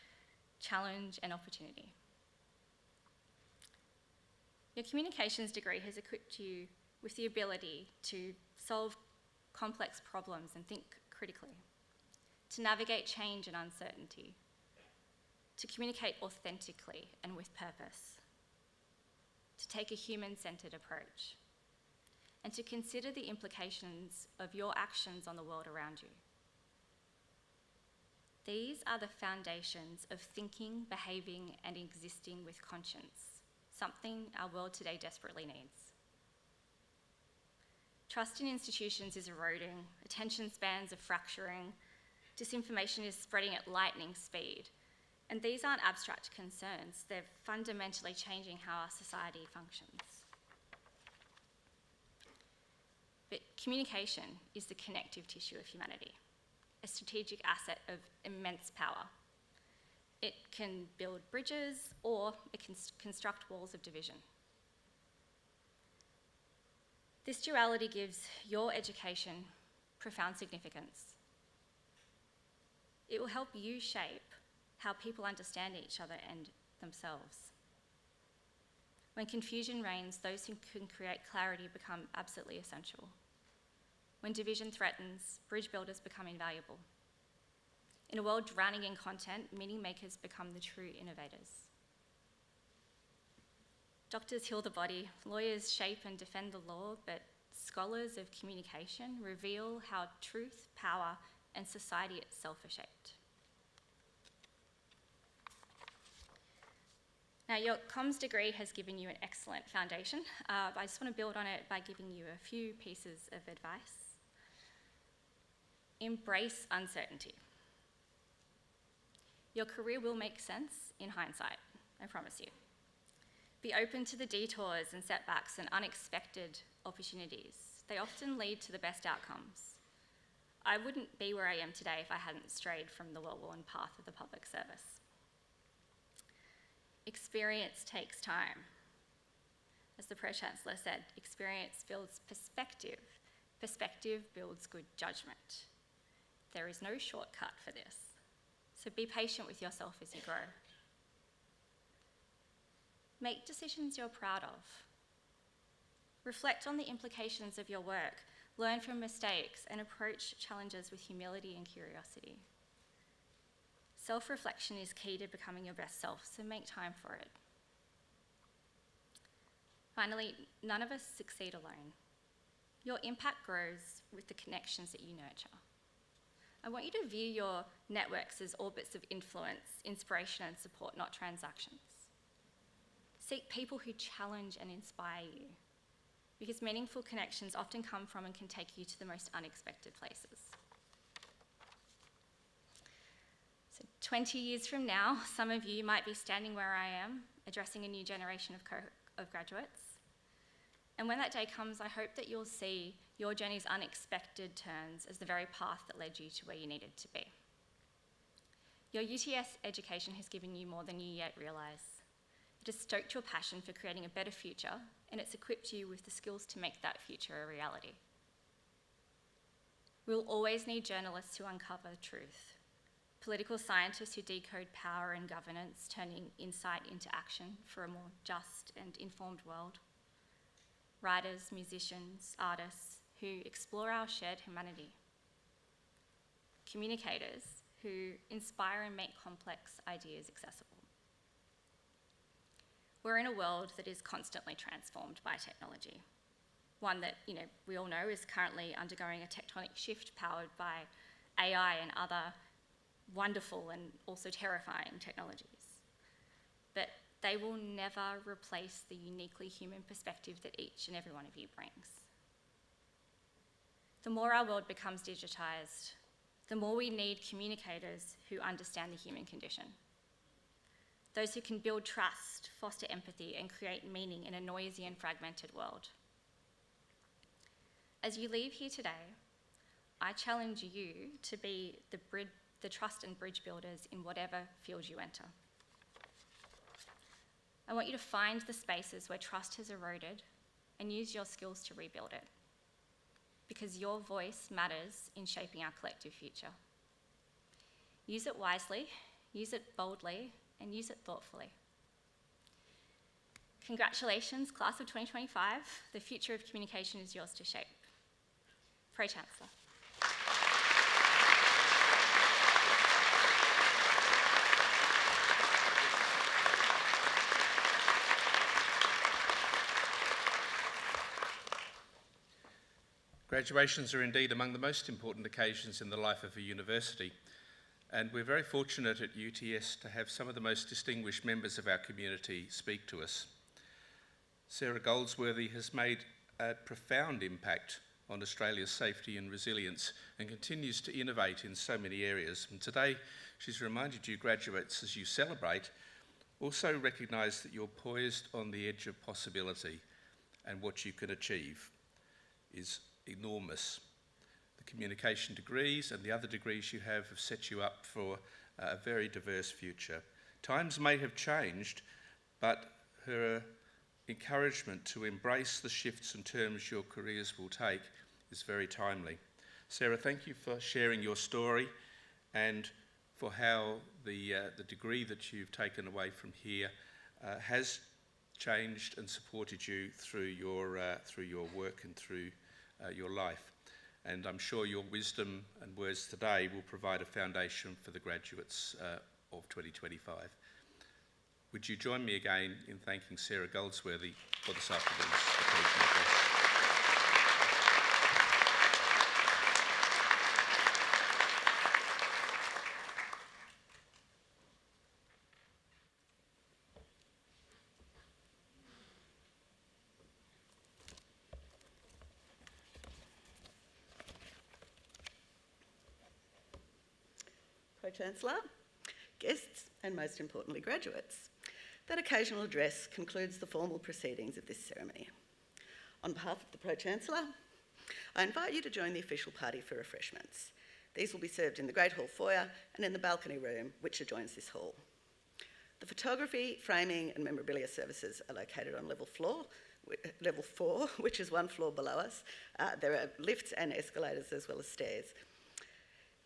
challenge, and opportunity. Your communications degree has equipped you with the ability to solve complex problems and think critically, to navigate change and uncertainty, to communicate authentically and with purpose, to take a human-centred approach, and to consider the implications of your actions on the world around you. These are the foundations of thinking, behaving, and existing with conscience, something our world today desperately needs. Trust in institutions is eroding, attention spans are fracturing, disinformation is spreading at lightning speed. And these aren't abstract concerns, they're fundamentally changing how our society functions. But communication is the connective tissue of humanity, a strategic asset of immense power. It can build bridges or it can construct walls of division. This duality gives your education profound significance. It will help you shape how people understand each other and themselves. When confusion reigns, those who can create clarity become absolutely essential. When division threatens, bridge builders become invaluable. In a world drowning in content, meaning makers become the true innovators. Doctors heal the body, lawyers shape and defend the law, but scholars of communication reveal how truth, power, and society itself are shaped. Now, your comms degree has given you an excellent foundation. I just want to build on it by giving you a few pieces of advice. Embrace uncertainty. Your career will make sense in hindsight, I promise you. Be open to the detours and setbacks and unexpected opportunities. They often lead to the best outcomes. I wouldn't be where I am today if I hadn't strayed from the well-worn path of the public service. Experience takes time. As the Pro-Chancellor said, experience builds perspective. Perspective builds good judgment. There is no shortcut for this. So be patient with yourself as you grow. Make decisions you're proud of. Reflect on the implications of your work, learn from mistakes, and approach challenges with humility and curiosity. Self-reflection is key to becoming your best self, so make time for it. Finally, none of us succeed alone. Your impact grows with the connections that you nurture. I want you to view your networks as orbits of influence, inspiration, and support, not transactions. Seek people who challenge and inspire you, because meaningful connections often come from and can take you to the most unexpected places. So 20 years from now, some of you might be standing where I am, addressing a new generation of graduates. And when that day comes, I hope that you'll see your journey's unexpected turns as the very path that led you to where you needed to be. Your UTS education has given you more than you yet realise. It has stoked your passion for creating a better future, and it's equipped you with the skills to make that future a reality. We'll always need journalists who uncover truth, political scientists who decode power and governance, turning insight into action for a more just and informed world, writers, musicians, artists who explore our shared humanity, communicators who inspire and make complex ideas accessible. We're in a world that is constantly transformed by technology, one that we all know is currently undergoing a tectonic shift powered by AI and other wonderful and also terrifying technologies. But they will never replace the uniquely human perspective that each and every one of you brings. The more our world becomes digitised, the more we need communicators who understand the human condition. Those who can build trust, foster empathy, and create meaning in a noisy and fragmented world. As you leave here today, I challenge you to be the trust and bridge builders in whatever field you enter. I want you to find the spaces where trust has eroded and use your skills to rebuild it, because your voice matters in shaping our collective future. Use it wisely, use it boldly, and use it thoughtfully. Congratulations, class of 2025. The future of communication is yours to shape. Pro-Chancellor. Graduations are indeed among the most important occasions in the life of a university. And we're very fortunate at UTS to have some of the most distinguished members of our community speak to us. Sarah Goldsworthy has made a profound impact on Australia's safety and resilience and continues to innovate in so many areas. And today, she's reminded you graduates, as you celebrate, also recognise that you're poised on the edge of possibility, and what you can achieve is enormous. The communication degrees and the other degrees you have set you up for a very diverse future. Times may have changed, but her encouragement to embrace the shifts and terms your careers will take is very timely. Sarah, thank you for sharing your story and for how the degree that you've taken away from here has changed and supported you through your work and through your life. And I'm sure your wisdom and words today will provide a foundation for the graduates of 2025. Would you join me again in thanking Sarah Goldsworthy for this afternoon's occasional address? Pro-Chancellor, guests and most importantly graduates, that occasional address concludes the formal proceedings of this ceremony. On behalf of the Pro-Chancellor, I invite you to join the official party for refreshments. These will be served in the Great Hall foyer and in the balcony room which adjoins this hall. The photography, framing and memorabilia services are located on level 4, which is one floor below us. There are lifts and escalators as well as stairs.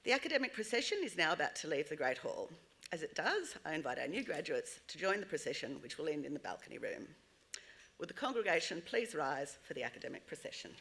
The academic procession is now about to leave the Great Hall. As it does, I invite our new graduates to join the procession, which will end in the balcony room. Would the congregation please rise for the academic procession?